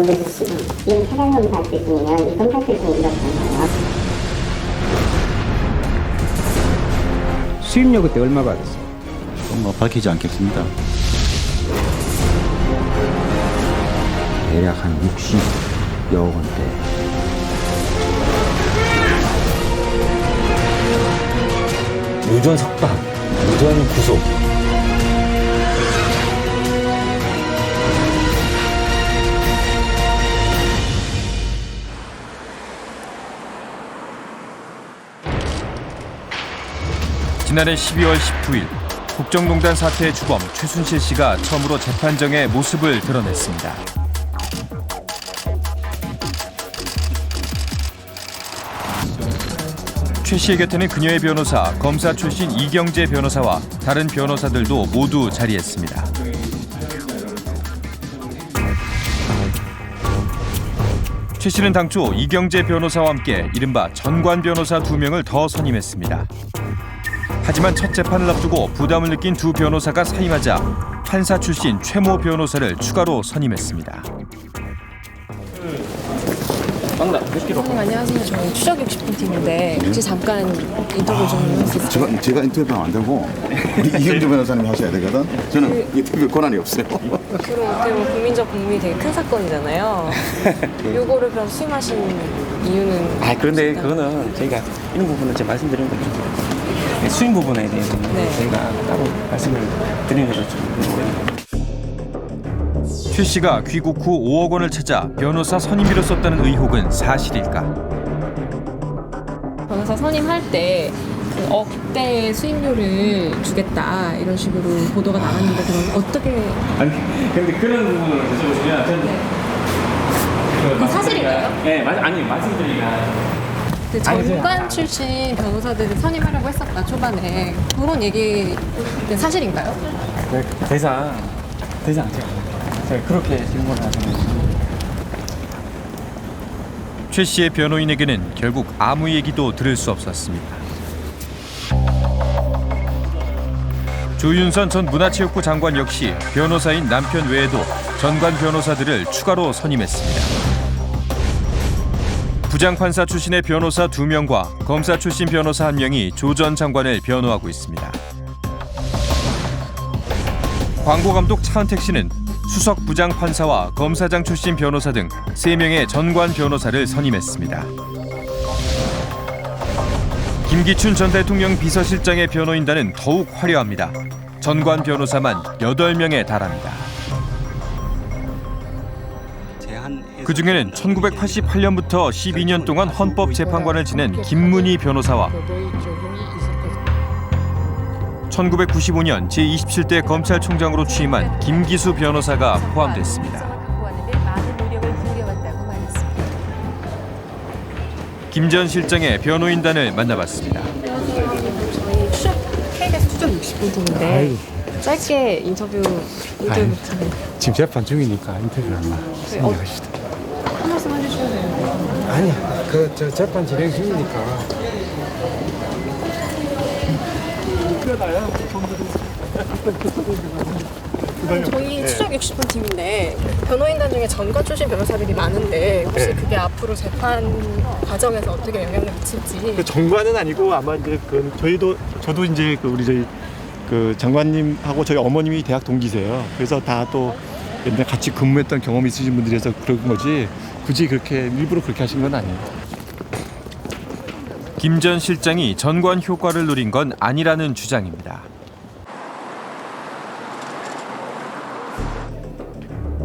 그래서 지금 사장검사 할 때 중이면 이 검사 때 중에 이렇잖아요. 수임료 그때 얼마 받았어요? 뭐 밝히지 않겠습니다. 대략 한 60여 원대. 유전 석방, 유전 구속. 지난해 12월 19일 국정농단 사태의 주범 최순실 씨가 처음으로 재판정에 모습을 드러냈습니다. 최 씨의 곁에는 그녀의 변호사, 검사 출신 이경재 변호사와 다른 변호사들도 모두 자리했습니다. 최 씨는 당초 이경재 변호사와 함께 이른바 전관 변호사 2명을 더 선임했습니다. 하지만 첫 재판을 앞두고 부담을 느낀 두 변호사가 사임하자 판사 출신 최모 변호사를 추가로 선임했습니다. 선생님 안녕하세요. 저희 추적 60분 팀인데 혹시 잠깐 인터뷰 좀 할 수 있어요? 제가 인터뷰하면 안 되고 우리 이경주 변호사님 하셔야 되거든. 저는 인터뷰 권한이 없어요. 그럼 어떻게 보면 국민적 공분이 되게 큰 사건이잖아요. 요거를 그럼 수임하신 이유는? 그런데 그거는 저희가 이런 부분은 제가 말씀드리는 거죠. 수임 부분에 대해서는 저희가 따로 말씀을 드리는 거죠. 최 씨가 귀국 후 5억 원을 찾아 변호사 선임비로 썼다는 의혹은 사실일까? 변호사 선임할 때 그 억대의 수임료를 주겠다 이런 식으로 보도가 나왔는데 그럼 어떻게? 근데 그런 부분을 여쭤보시면 저는 그 사실인가요? 네, 말씀드리면 그 전관 출신 변호사들을 선임하려고 했었다 초반에 그런 얘기는 사실인가요? 대상 제가 그렇게 질문을 하시는. 최 씨의 변호인에게는 결국 아무 얘기도 들을 수 없었습니다. 조윤선 전 문화체육부 장관 역시 변호사인 남편 외에도 전관 변호사들을 추가로 선임했습니다. 부장판사 출신의 변호사 2명과 검사 출신 변호사 1명이 조 전 장관을 변호하고 있습니다. 광고감독 차은택 씨는 수석 부장판사와 검사장 출신 변호사 등 3명의 전관 변호사를 선임했습니다. 김기춘 전 대통령 비서실장의 변호인단은 더욱 화려합니다. 전관 변호사만 8명에 달합니다. 그중에는 1988년부터 12년 동안 헌법재판관을 지낸 김문희 변호사와 1995년 제27대 검찰총장으로 취임한 김기수 변호사가 포함됐습니다. 김 전 실장의 변호인단을 만나봤습니다. 저희 KBS 추적 60분 팀인데 짧게 인터뷰 지금 재판 중이니까 인터뷰를 생각하시다. 한 말씀 해주셔야 돼요. 아니야, 저 재판 진행 중이니까. 저희 추적 60분 팀인데 변호인단 중에 전관 출신 변호사들이 많은데 혹시 그게 앞으로 재판 과정에서 어떻게 영향을 미칠지. 그 정관은 아니고 아마 이제 저도 이제 우리 저희 그 장관님하고 저희 어머님이 대학 동기세요. 그래서 다 또 옛날에 같이 근무했던 경험이 있으신 분들이라서 그런 거지 굳이 그렇게 일부러 그렇게 하신 건 아니에요. 김 전 실장이 전관 효과를 노린 건 아니라는 주장입니다.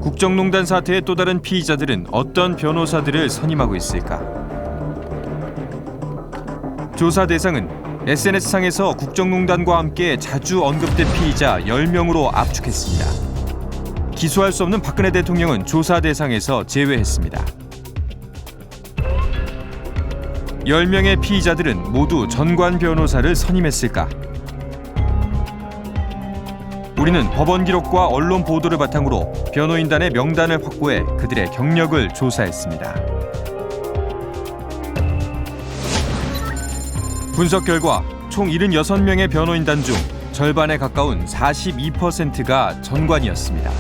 국정농단 사태의 또 다른 피의자들은 어떤 변호사들을 선임하고 있을까? 조사 대상은 SNS상에서 국정농단과 함께 자주 언급된 피의자 10명으로 압축했습니다. 기소할 수 없는 박근혜 대통령은 조사 대상에서 제외했습니다. 10명의 피의자들은 모두 전관 변호사를 선임했을까? 우리는 법원 기록과 언론 보도를 바탕으로 변호인단의 명단을 확보해 그들의 경력을 조사했습니다. 분석 결과 총 76명의 변호인단 중 절반에 가까운 42%가 전관이었습니다.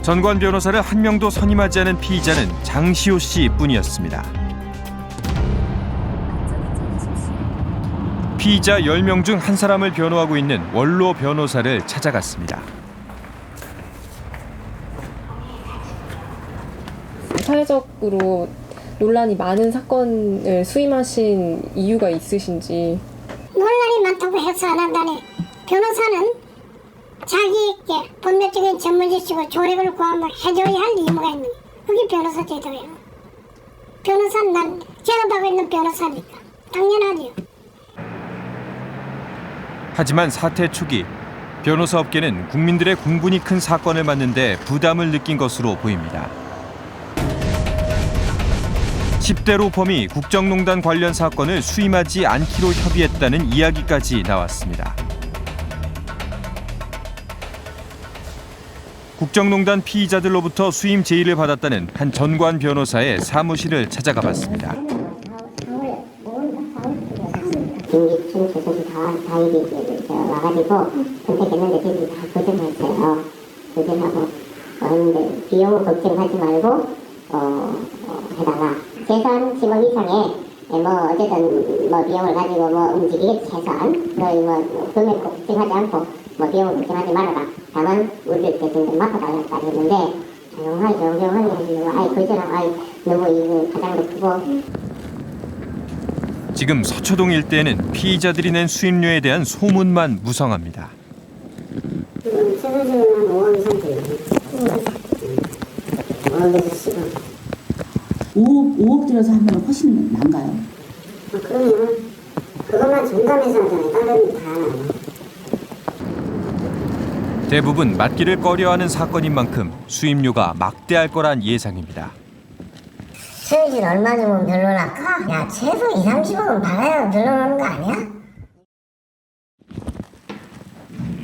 전관 변호사를 한 명도 선임하지 않은 피의자는 장시호 씨뿐이었습니다. 피의자 10명 중 한 사람을 변호하고 있는 원로 변호사를 찾아갔습니다. 사회적으로 논란이 많은 사건을 수임하신 이유가 있으신지. 논란이 많다고 해서 안 한다네. 변호사는 자기에게 본면적인 전문지식으로 조력을 구하면 해줘야 할 의무가 있는 거예요. 그게 변호사 제도예요. 변호사는 난 제가 받고 있는 변호사니까 당연하죠. 하지만 사태 초기 변호사 업계는 국민들의 공분이 큰 사건을 맡는데 부담을 느낀 것으로 보입니다. 10대 로펌이 국정농단 관련 사건을 수임하지 않기로 협의했다는 이야기까지 나왔습니다. 국정농단 피의자들로부터 수임 제의를 받았다는 한 전관 변호사의 사무실을 찾아가 봤습니다. 김기춘 교수도 다 여기 와가지고 선택했는데 저희들이 다 거절했어요. 거절하고 왔는데 비용 걱정하지 말고 해달라. 최소한 10억 이상의 어쨌든 비용을 가지고 움직이겠지 최소한. 뭐 금액 걱정하지 않고 비용을 걱정하지 말아라. 다만 우리를 대신 맡아달라 했는데 조용하게 해주고 거절하고 너무 이거 가장도 크고. 지금 서초동 일대에는 피의자들이 낸 수임료에 대한 소문만 무성합니다. 최소는 5억 이상 돼요. 5억에서 10억. 5억 들여서 하면 훨씬 난가요? 그러면 그것만 중간에서 하잖아요. 다른 다 나요. 대부분 맡기를 꺼려하는 사건인 만큼 수임료가 막대할 거란 예상입니다. 수익이 얼마 주면 별로랄까? 야, 최소 2, 30억은 받아야 늘어나는 거 아니야?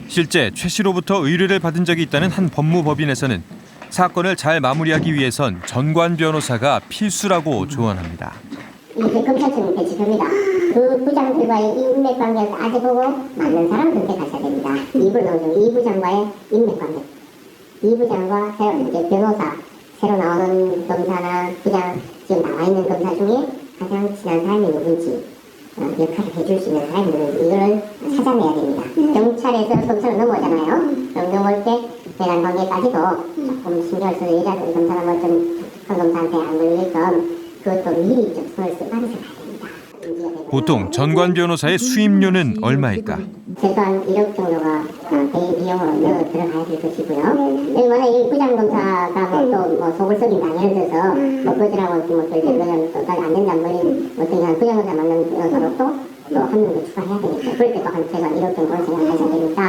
실제 최 씨로부터 의뢰를 받은 적이 있다는 한 법무법인에서는 사건을 잘 마무리하기 위해선 전관 변호사가 필수라고 조언합니다. 이게 검찰청 배치됩니다. 그 부장들과의 인맥관계를 따져보고 맞는 사람 선택하셔야 됩니다. 이 부장과의 인맥관계. 이 부장과 이제 변호사, 새로 나오는 검사나 부장, 지금 나와 있는 검사 중에 가장 친한 사람이 누군지 역할을 해줄 수 있는 사람이 누군지 이걸 찾아내야 됩니다. 경찰에서 검사로 넘어오잖아요. 넘어올 때 대란 관계까지도 조금 신경을 써서 여자 검사가 한 검사한테 안 걸리게끔 그것도 미리 좀 손을 쓰고 가야 됩니다. 보통 전관 변호사의 수임료는 얼마일까? 최소한 1억 정도가 비용으로 들어가야 될 것이고요. 만약에 부장검사가 또 속을 썩인다, 예를 들어서 거절하고 또 안 된다는 분이 부장검사 만나는 변호사로 또 한 명 더 추가해야 되니까 그럴 때 또 한 최소한 1억 정도를 생각하셔야 되니까.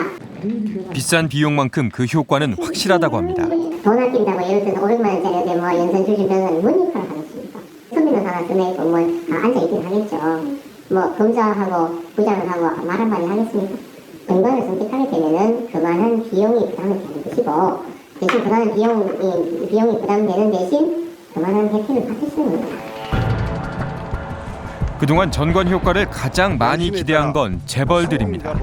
비싼 비용만큼 그 효과는 확실하다고 합니다. 돈 아낀다고 예를 들어서 500만 원짜리 연선 주신 변호사는 뭔 역할을 하겠습니까? 선배는 하나 써내고 앉아있긴 하겠죠. 검사하고 부장을 하고 말 한마디 하겠습니까? 전관을 선택하게 되면은 그만한 비용이 부담이 되는 것이고 대신 그만한 비용이 부담되는 대신 그만한 혜택을 받을 수 있는 겁니다. 그동안 전관 효과를 가장 많이 기대한 건 재벌들입니다.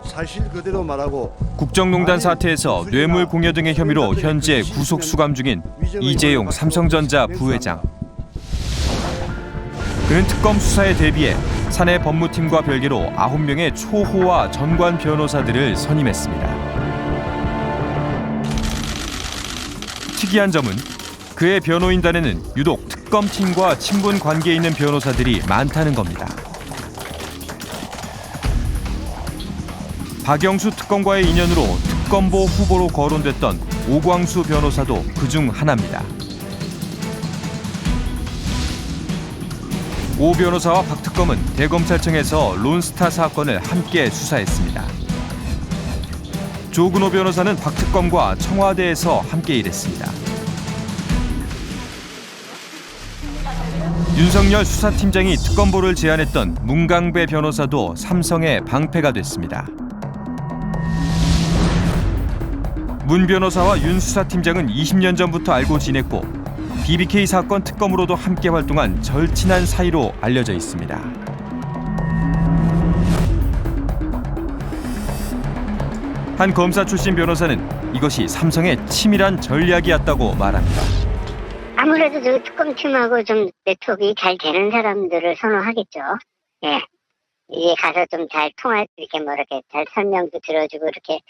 사실 그대로 말하고 국정농단 사태에서 뇌물 공여 등의 혐의로 현재 구속 수감 중인 이재용 삼성전자 부회장. 그는 특검 수사에 대비해 사내 법무팀과 별개로 9명의 초호화 전관 변호사들을 선임했습니다. 특이한 점은 그의 변호인단에는 유독 특검팀과 친분 관계에 있는 변호사들이 많다는 겁니다. 박영수 특검과의 인연으로 특검보 후보로 거론됐던 오광수 변호사도 그중 하나입니다. 오 변호사와 박 특검은 대검찰청에서 론스타 사건을 함께 수사했습니다. 조근호 변호사는 박 특검과 청와대에서 함께 일했습니다. 윤석열 수사팀장이 특검보를 제안했던 문강배 변호사도 삼성의 방패가 됐습니다. 문 변호사와 윤 수사팀장은 20년 전부터 알고 지냈고 BBK 사건 특검으로도 함께 활동한 절친한 사이로 알려져 있습니다. 한 검사 출신 변호사는 이것이 삼성의 치밀한 전략이었다고 말합니다. 아무래도 저 특검팀하고 좀 네트워크가 잘 되는 사람들을 선호하겠죠. 예. 이게 가서 좀 잘 통할, 이렇게 뭐 이렇게 잘 설명도 들어주고 이렇게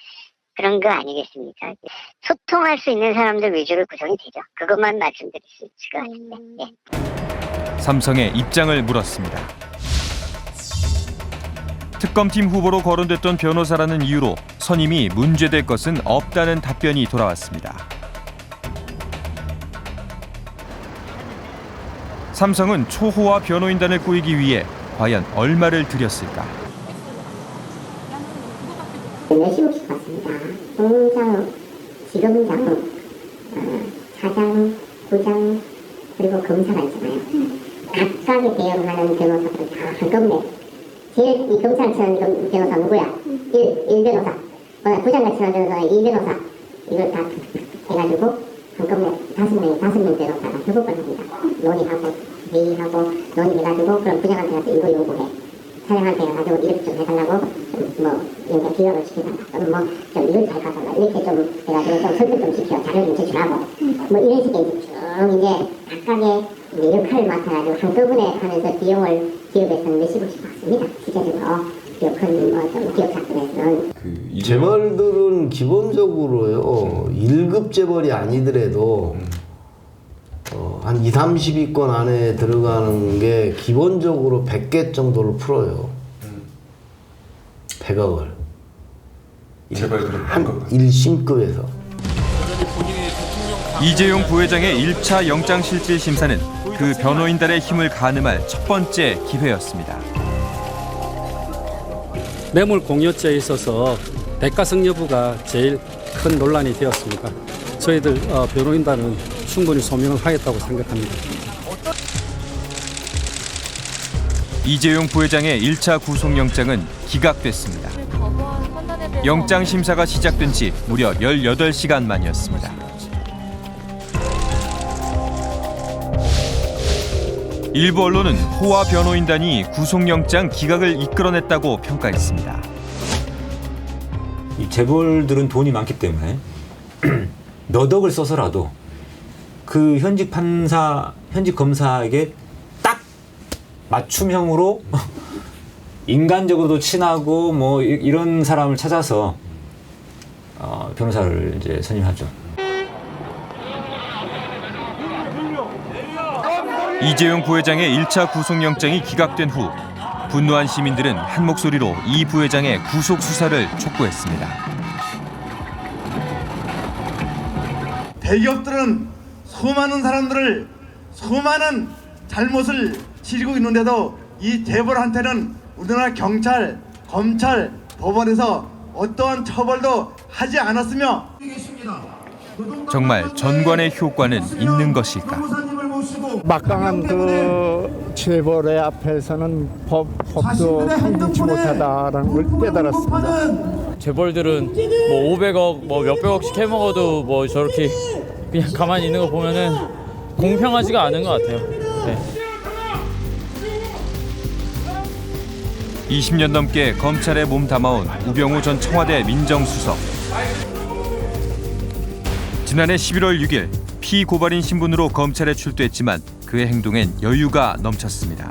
그런 거 아니겠습니까? 소통할 수 있는 사람들 위주로 구성이 되죠. 그것만 말씀드릴 수 있을 것 같은데. 예. 삼성의 입장을 물었습니다. 특검팀 후보로 거론됐던 변호사라는 이유로 선임이 문제될 것은 없다는 답변이 돌아왔습니다. 삼성은 초호화 변호인단을 꾸리기 위해 과연 얼마를 들였을까? 몇십억씩 받습니다. 공장, 지검장, 사장, 부장, 그리고 검사가 있잖아요. 각각의 대응하는 변호사들 다 한꺼번에 제일 이 검찰처럼 변호사 누구야? 1 변호사. 부장같이는 변호사 2 변호사. 이걸 다 해가지고 한꺼번에 5명 변호사가 협업을 합니다. 논의하고 회의하고 논의해가지고 그럼 부장한테 가서 이거 요구해. 사장한테 가지고 이렇게 좀 해달라고 뭐 이렇게 기억을 시켜달라. 또는 뭐좀 이걸 잘 가달라. 이렇게 좀 해가지고 좀 설득 좀 시켜. 자료 좀 제출하고 뭐 이런 식의 쭉 이제 각각의 역할을 맡아가지고 한꺼번에 하면서 비용을 기업에서는 몇십억씩 받습니다. 실제적으로 기업은 뭐좀 기업 사건에서는 재벌들은 기본적으로요 1급 재벌이 아니더라도 한 20, 30위권 안에 들어가는 게 기본적으로 100개 정도를 풀어요. 100억을. 한 1심급에서. 이재용 부회장의 1차 영장실질심사는 그 변호인단의 힘을 가늠할 첫 번째 기회였습니다. 뇌물 공여죄에 있어서 대가성 여부가 제일 큰 논란이 되었습니다. 저희들 변호인단은 충분히 소명을 하겠다고 생각합니다. 이재용 부회장의 1차 구속영장은 기각됐습니다. 영장 심사가 시작된 지 무려 18시간 만이었습니다. 일부 언론은 호화 변호인단이 구속영장 기각을 이끌어냈다고 평가했습니다. 이 재벌들은 돈이 많기 때문에 몇 억을 써서라도 그 현직 판사, 현직 검사에게 딱 맞춤형으로 인간적으로도 친하고 뭐 이런 사람을 찾아서 변호사를 이제 선임하죠. 이재용 부회장의 1차 구속영장이 기각된 후 분노한 시민들은 한 목소리로 이 부회장의 구속 수사를 촉구했습니다. 대기업들은 수많은 사람들을 수많은 잘못을 지르고 있는데도 이 재벌한테는 우리나라 경찰, 검찰, 법원에서 어떠한 처벌도 하지 않았으며 정말 전관의 효과는 있는 것일까? 막강한 그 재벌의 앞에서는 법도 상대치 못하다라는 걸 깨달았습니다. 재벌들은 뭐 500억, 뭐 몇백억씩 해먹어도 뭐 저렇게 그냥 가만히 있는 거 보면은 공평하지가 않은 것 같아요. 네. 20년 넘게 검찰에 몸 담아온 우병우 전 청와대 민정수석. 지난해 11월 6일 피고발인 신분으로 검찰에 출두했지만 그의 행동엔 여유가 넘쳤습니다.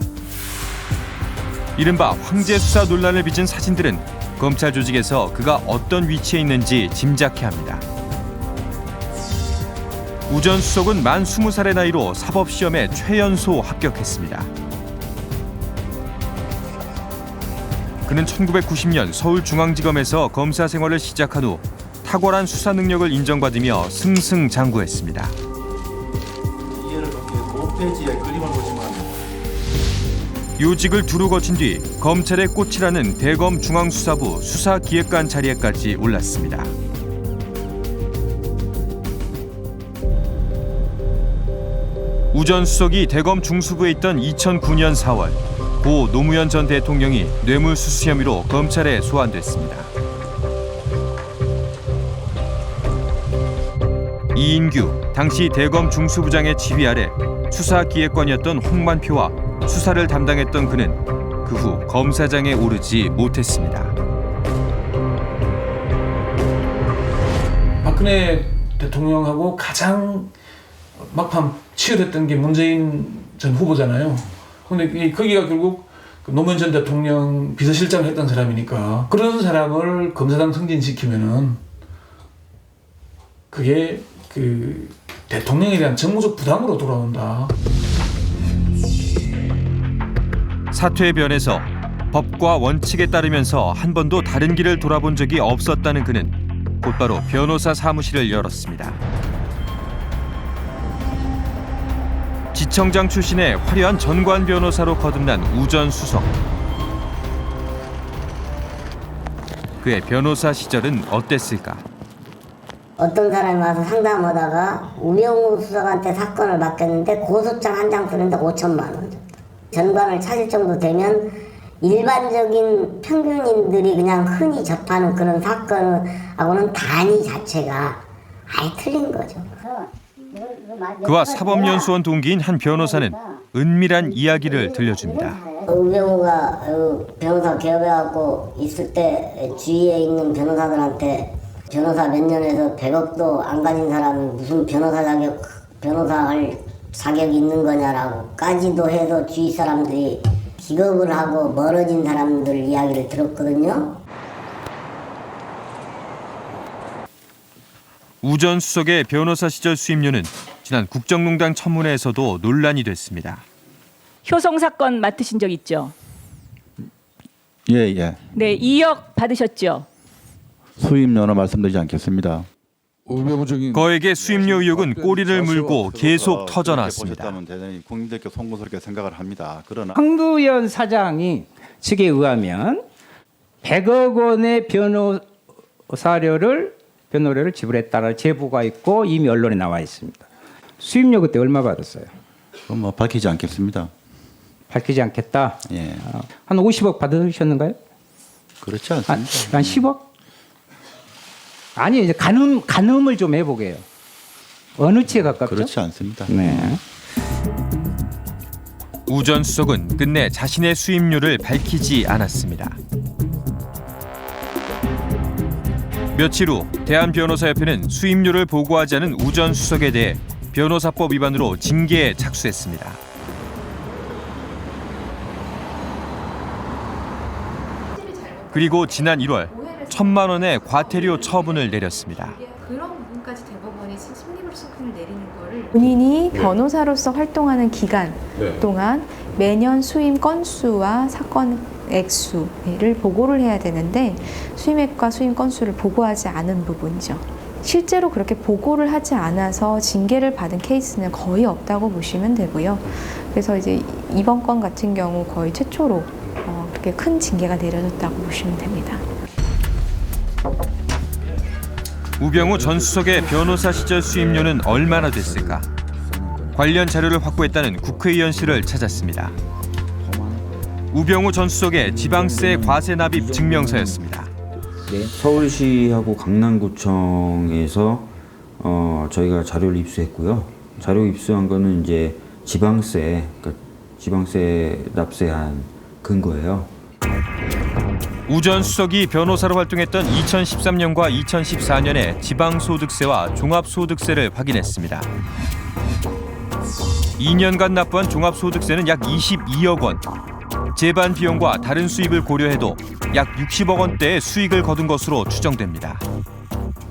이른바 황제 수사 논란을 빚은 사진들은 검찰 조직에서 그가 어떤 위치에 있는지 짐작케 합니다. 우 전 수석은 만 20살의 나이로 사법시험에 최연소 합격했습니다. 그는 1990년 서울중앙지검에서 검사 생활을 시작한 후 탁월한 수사 능력을 인정받으며 승승장구했습니다. 요직을 두루 거친 뒤 검찰의 꽃이라는 대검 중앙수사부 수사기획관 자리에까지 올랐습니다. 우 전 수석이 대검 중수부에 있던 2009년 4월 고 노무현 전 대통령이 뇌물수수 혐의로 검찰에 소환됐습니다. 이인규 당시 대검 중수부장의 지휘 아래 수사기획관이었던 홍만표와 수사를 담당했던 그는 그 후 검사장에 오르지 못했습니다. 박근혜 대통령하고 가장 막판 치열했던 게 문재인 전 후보잖아요. 근데 거기가 결국 노무현 전 대통령 비서실장을 했던 사람이니까 그런 사람을 검사장 승진시키면은 그게 그 대통령에 대한 정무적 부담으로 돌아온다. 사퇴의 변에서 법과 원칙에 따르면서 한 번도 다른 길을 돌아본 적이 없었다는 그는 곧바로 변호사 사무실을 열었습니다. 지청장 출신의 화려한 전관 변호사로 거듭난 우 전 수석. 그의 변호사 시절은 어땠을까? 어떤 사람이 와서 상담하다가 우병우 수석한테 사건을 맡겼는데 고소장 한 장 쓰는데 5천만 원. 전관을 찾을 정도 되면 일반적인 평균인들이 그냥 흔히 접하는 그런 사건하고는 단위 자체가 아예 틀린 거죠. 그와 사법연수원 동기인 한 변호사는 은밀한 이야기를 들려줍니다. 우병우가 변호사 개업해갖고 있을 때 주위에 있는 변호사들한테 변호사 몇 년에서 100억도 안 가진 사람이 무슨 변호사 할 자격이 있는 거냐라고까지도 해서 주위 사람들이 기겁을 하고 멀어진 사람들 이야기를 들었거든요. 우 전 수석의 변호사 시절 수임료는 지난 국정농단 청문회에서도 논란이 됐습니다. 효성 사건 맡으신 적 있죠? 예. 네, 2억 받으셨죠? 수임료는 말씀드리지 않겠습니다. 거액의 수임료 의혹은 꼬리를 물고 계속 터져나왔습니다. 대단히 국민들께 송구스럽게 생각을 합니다. 그러나 황두현 사장이 측에 의하면 100억 원의 변호료를 지불했다는 제보가 있고 이미 언론에 나와 있습니다. 수임료 그때 얼마 받았어요? 그건 밝히지 않겠습니다. 밝히지 않겠다. 예. 한 50억 받으셨는가요? 그렇지 않습니다. 한 10억? 아니 이제 가늠을 좀 해보게요. 어느 치에 가깝죠? 그렇지 않습니다. 네. 우 전 수석은 끝내 자신의 수임료를 밝히지 않았습니다. 며칠 후 대한변호사협회는 수임료를 보고하지 않은 우 전 수석에 대해 변호사법 위반으로 징계에 착수했습니다. 그리고 지난 1월 1,000만 원의 과태료 처분을 내렸습니다. 그런 부분까지 대법원이 심리불신품을 내리는 거를 본인이 변호사로서 활동하는 기간 동안 매년 수임 건수와 사건 액수를 보고를 해야 되는데 수임액과 수임 건수를 보고하지 않은 부분이죠. 실제로 그렇게 보고를 하지 않아서 징계를 받은 케이스는 거의 없다고 보시면 되고요. 그래서 이제 이번 건 같은 경우 거의 최초로 그렇게 큰 징계가 내려졌다고 보시면 됩니다. 우병우 전 수석의 변호사 시절 수임료는 얼마나 됐을까? 관련 자료를 확보했다는 국회의원실을 찾았습니다. 우병우 전 수석의 지방세 과세 납입 증명서였습니다. 서울시하고 강남구청에서 저희가 자료를 입수했고요. 자료 입수한 거는 이제 지방세 납세한 근거예요. 우 전 수석이 변호사로 활동했던 2013년과 2014년에 지방소득세와 종합소득세를 확인했습니다. 2년간 납부한 종합소득세는 약 22억 원. 재반 비용과 다른 수입을 고려해도 약 60억 원대의 수익을 거둔 것으로 추정됩니다.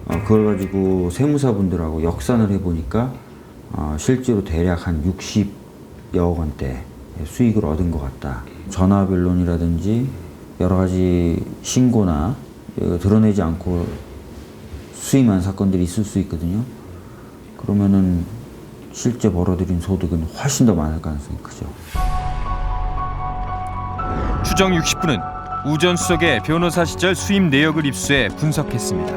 그걸 가지고 세무사분들하고 역산을 해보니까 실제로 대략 한 60여억 원대 수익을 얻은 것 같다. 전화변론이라든지 여러 가지 신고나 드러내지 않고 수임한 사건들이 있을 수 있거든요. 그러면은 실제 벌어들인 소득은 훨씬 더 많을 가능성이 크죠. 추정 60분은 우 전 수석의 변호사 시절 수임 내역을 입수해 분석했습니다.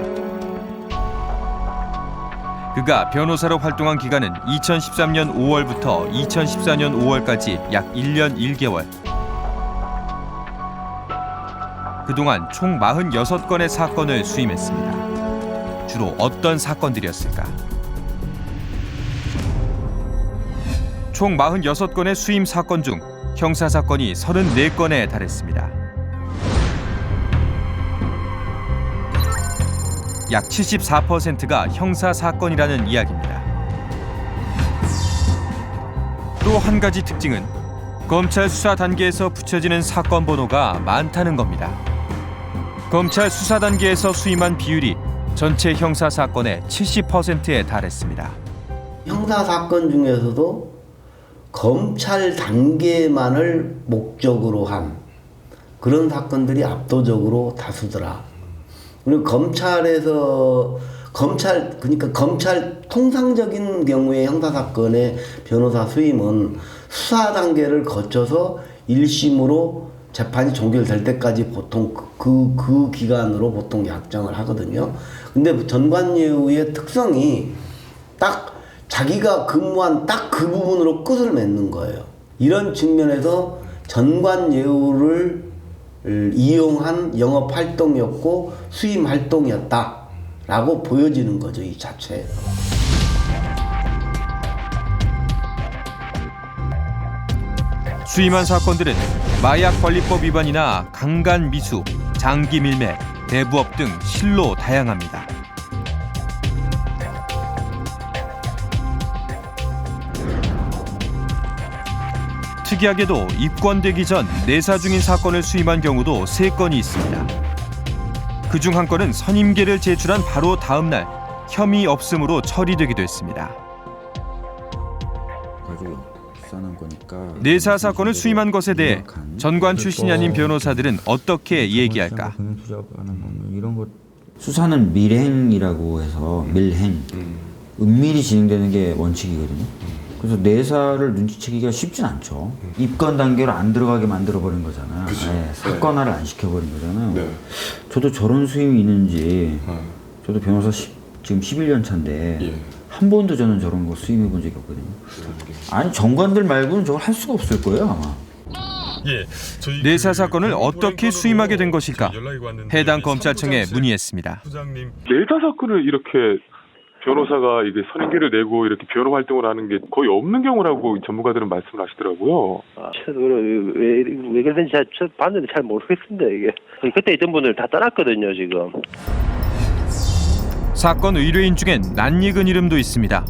그가 변호사로 활동한 기간은 2013년 5월부터 2014년 5월까지 약 1년 1개월. 그동안 총 46건의 사건을 수임했습니다. 주로 어떤 사건들이었을까? 총 46건의 수임 사건 중 형사사건이 34건에 달했습니다. 약 74%가 형사 사건이라는 이야기입니다. 또 한 가지 특징은 검찰 수사 단계에서 붙여지는 사건 번호가 많다는 겁니다. 검찰 수사 단계에서 수임한 비율이 전체 형사 사건의 70%에 달했습니다. 형사 사건 중에서도 검찰 단계만을 목적으로 한 그런 사건들이 압도적으로 다수더라. 그리고 그러니까 검찰 통상적인 경우의 형사 사건의 변호사 수임은 수사 단계를 거쳐서 1심으로 재판이 종결될 때까지 보통 그 기간으로 보통 약정을 하거든요. 근데 전관예우의 특성이 딱 자기가 근무한 딱 그 부분으로 끝을 맺는 거예요. 이런 측면에서 전관예우를 이용한 영업 활동이었고 수임 활동이었다라고 보여지는 거죠, 이 자체에서. 수임한 사건들은 마약관리법 위반이나 강간 미수, 장기 밀매, 대부업 등 실로 다양합니다. 특이하게도 입건되기 전 내사 중인 사건을 수임한 경우도 3건이 있습니다. 그중 한 건은 선임계를 제출한 바로 다음 날 혐의 없음으로 처리되기도 했습니다. 내사 사건을 수임한 것에 대해 전관 출신이 아닌 변호사들은 어떻게 얘기할까? 이런 것 수사는 밀행이라고 해서 밀행, 은밀히 진행되는 게 원칙이거든요. 그래서 내사를 눈치채기가 쉽진 않죠. 입건 단계로 안 들어가게 만들어버린 거잖아요. 네, 사건화를 안 시켜버린 거잖아요. 네. 저도 저런 수임이 있는지, 저도 변호사 지금 11년 차인데 한 번도 저는 저런 거 수임해 본 적이 없거든요. 아니 정관들 말고는 저걸 할 수가 없을 거예요 아마. 내사 사건을 어떻게 수임하게 된 것일까? 해당 검찰청에 문의했습니다. 내사 사건을 이렇게 변호사가 이게 선임계를 내고 이렇게 변호 활동을 하는 게 거의 없는 경우라고 전문가들은 말씀을 하시더라고요. 왜 그랬는지 봤는데 잘 모르겠습니다. 이게 그때 있던 분들 다 떠났거든요 지금. 사건 의뢰인 중엔 낯익은 이름도 있습니다.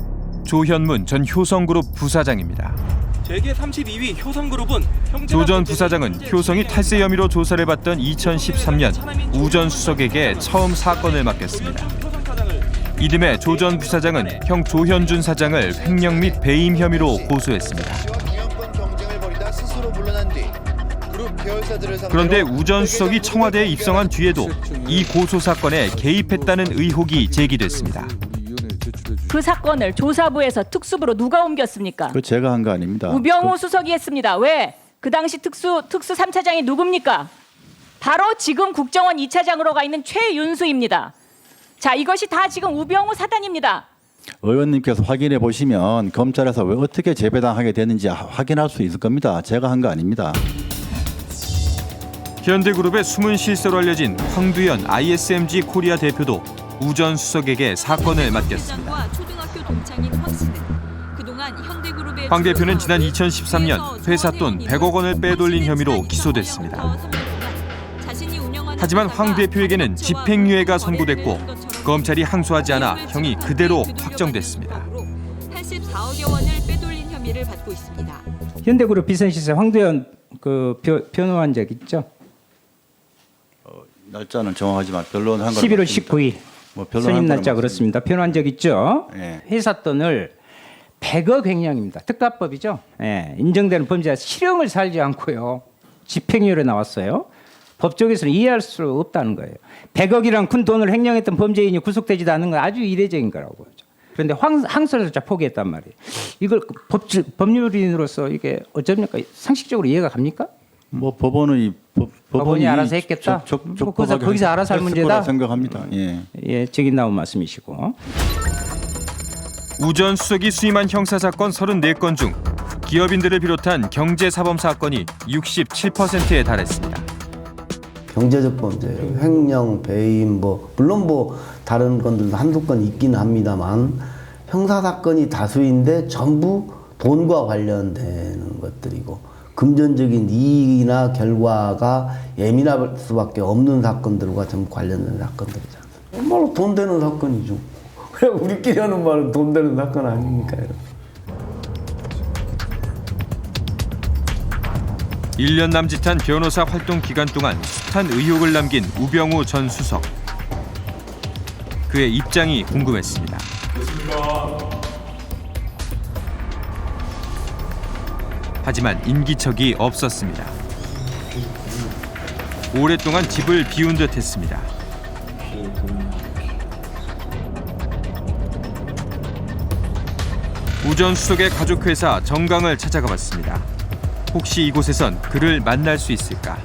조현문 전 효성그룹 부사장입니다. 재계 32위 효성그룹은 조 전 부사장은 효성이 탈세 혐의로 조사를 받던 2013년 우 전 수석에게 처음 사건을 맡겼습니다. 이듬해 조 전 부사장은 형 조현준 사장을 횡령 및 배임 혐의로 고소했습니다. 그런데 우 전 수석이 청와대에 입성한 뒤에도 이 고소 사건에 개입했다는 의혹이 제기됐습니다. 그 사건을 조사부에서 특수부로 누가 옮겼습니까? 그 제가 한 거 아닙니다. 우병우 수석이 했습니다. 왜? 그 당시 특수 3차장이 누굽니까? 바로 지금 국정원 2차장으로 가 있는 최윤수입니다. 자, 이것이 다 지금 우병우 사단입니다. 의원님께서 확인해 보시면 검찰에서 왜 어떻게 재배당하게 됐는지 확인할 수 있을 겁니다. 제가 한 거 아닙니다. 현대그룹의 숨은 실세로 알려진 황두현 ISMG 코리아 대표도 우 전 수석에게 사건을 맡겼습니다. 황 대표는 지난 2013년 회사 돈 100억 원을 빼돌린 혐의로 기소됐습니다. 하지만 황 대표에게는 집행유예가 선고됐고 검찰이 항소하지 않아 형이 그대로 확정됐습니다. 84억여 원을 빼돌린 혐의를 받고 있습니다. 현대그룹 비선실세 황두현 그 변호한 적 있죠? 날짜는 정확하지만 변론 한 건 11월 19일 선임 날짜 그렇습니다. 변호한 적 있죠? 네. 회사 돈을 100억 횡령입니다. 특가법이죠. 예, 인정되는 범죄가 실형을 살지 않고요. 집행유예로 나왔어요. 법조계에서는 이해할 수 없다는 거예요. 100억이란 큰 돈을 횡령했던 범죄인이 구속되지도 않는 건 아주 이례적인 거라고 보죠. 그런데 항소조차 포기했단 말이에요. 이걸 법률인으로서 이게 어쩝니까? 상식적으로 이해가 갑니까? 뭐 법원이 알아서 했겠다. 거기서 알아서 할 문제다. 생각합니다. 예, 적인 나온 말씀이시고. 우 전 수석이 수임한 형사 사건 34건 중 기업인들을 비롯한 경제사범 사건이 67%에 달했습니다. 경제적 범죄, 횡령, 배임, 물론 다른 건들도 한두 건 있긴 합니다만 형사 사건이 다수인데 전부 돈과 관련되는 것들이고 금전적인 이익이나 결과가 예민할 수밖에 없는 사건들과 좀 관련된 사건들이지 않습니까? 정말로 돈 되는 사건이죠. 그냥 우리끼리 하는 말은 돈 되는 사건 아닙니까요? 1년 남짓한 변호사 활동 기간 동안 숱한 의혹을 남긴 우병우 전 수석. 그의 입장이 궁금했습니다. 하지만 인기척이 없었습니다. 오랫동안 집을 비운 듯 했습니다. 우 전 수석의 가족회사 정강을 찾아가 봤습니다. 혹시 이곳에선 그를 만날 수 있을까?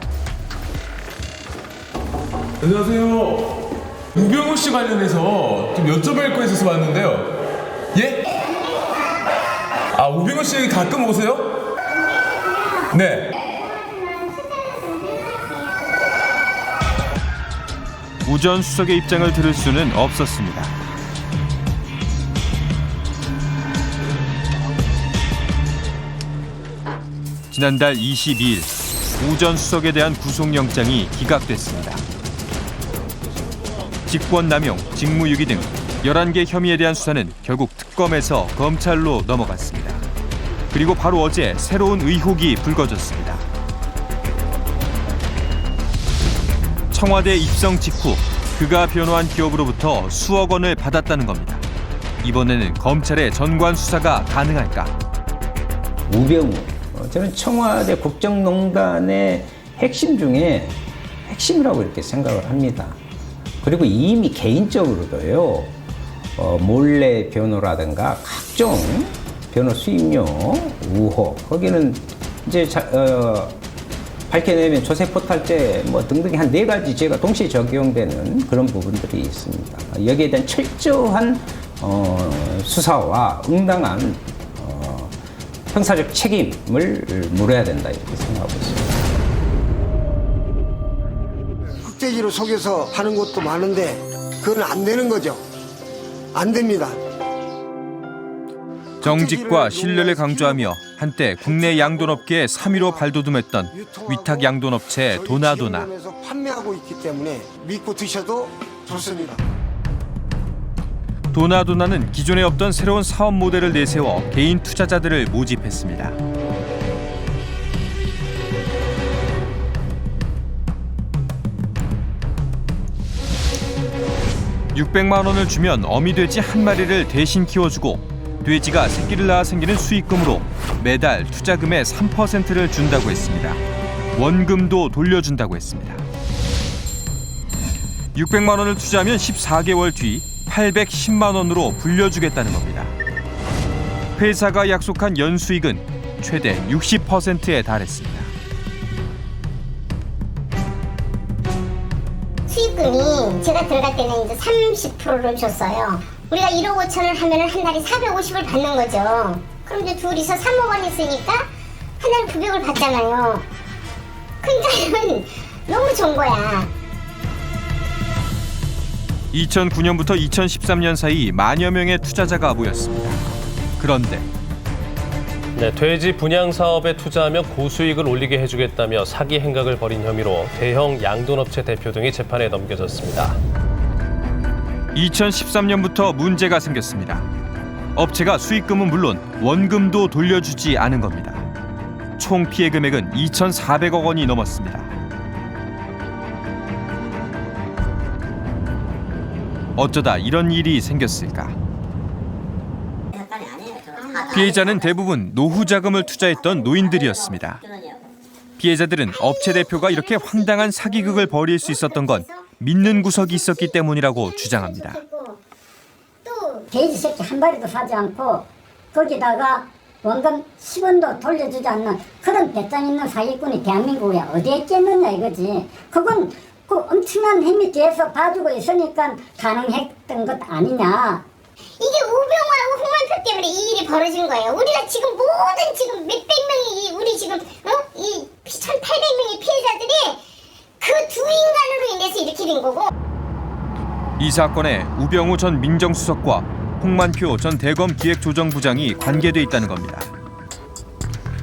안녕하세요. 우병우 씨 관련해서 좀 여쭤볼 거 있어서 왔는데요. 예? 아, 우병우 씨 가끔 오세요? 네. 우 전 수석의 입장을 들을 수는 없었습니다. 지난달 22일 우 전 수석에 대한 구속영장이 기각됐습니다. 직권남용, 직무유기 등 11개 혐의에 대한 수사는 결국 특검에서 검찰로 넘어갔습니다. 그리고 바로 어제 새로운 의혹이 불거졌습니다. 청와대 입성 직후 그가 변호한 기업으로부터 수억 원을 받았다는 겁니다. 이번에는 검찰의 전관 수사가 가능할까? 우병우, 저는 청와대 국정농단의 핵심 중에 핵심이라고 이렇게 생각을 합니다. 그리고 이미 개인적으로도요, 몰래 변호라든가 각종 변호 수임료 우혹, 거기는 이제 밝혀내면 조세포탈죄 뭐 등등의 한 4가지 죄가 동시에 적용되는 그런 부분들이 있습니다. 여기에 대한 철저한 수사와 응당한 형사적 책임을 물어야 된다 이렇게 생각하고 있습니다. 흑돼지로 속여서 하는 것도 많은데 그건 안 되는 거죠. 안 됩니다. 정직과 신뢰를 강조하며 한때 국내 양돈업계에 3위로 발돋움했던 위탁 양돈업체 도나도나. 판매하고 있기 때문에 믿고 드셔도 좋습니다. 도나도나는 기존에 없던 새로운 사업 모델을 내세워 개인 투자자들을 모집했습니다. $600만 원을 주면 어미돼지 한 마리를 대신 키워주고 돼지가 새끼를 낳아 생기는 수익금으로 매달 투자금의 3%를 준다고 했습니다. 원금도 돌려준다고 했습니다. 600만 원을 투자하면 14개월 뒤 810만 원으로 불려주겠다는 겁니다. 회사가 약속한 연수익은 최대 60%에 달했습니다. 수익금이 제가 들어갈 때는 이제 30%를 줬어요. 우리가 1억 5천을 하면 한 달에 450을 받는 거죠. 그럼 이제 둘이서 3억 원 있으니까 한 달에 900을 받잖아요. 그러니까 너무 좋은 거야. 2009년부터 2013년 사이 만여 명의 투자자가 모였습니다. 그런데 돼지 분양 사업에 투자하면 고수익을 올리게 해주겠다며 사기 행각을 벌인 혐의로 대형 양돈업체 대표 등이 재판에 넘겨졌습니다. 2013년부터 문제가 생겼습니다. 업체가 수익금은 물론 원금도 돌려주지 않은 겁니다. 총 피해 금액은 2,400억 원이 넘었습니다. 어쩌다 이런 일이 생겼을까? 피해자는 대부분 노후 자금을 투자했던 노인들이었습니다. 피해자들은 업체 대표가 이렇게 황당한 사기극을 벌일 수 있었던 건 믿는 구석이 있었기 때문이라고 주장합니다. 돼지 새끼 한 마리도 사지 않고 거기다가 원금 10원도 돌려주지 않는 그런 배짱 있는 사기꾼이 대한민국에 어디에 있겠느냐 이거지. 그건 그 엄청난 힘이 뒤에서 봐주고 있으니까 가능했던 것 아니냐. 이게 우병우하고 홍만표 때문에 이 일이 벌어진 거예요. 우리가 지금 모든 지금 몇백 명이 우리 지금 이 1,800명의 피해자들이 그 두 인간으로 인해서 이렇게 된 거고. 이 사건에 우병우 전 민정수석과 홍만표 전 대검 기획조정부장이 관계돼 있다는 겁니다.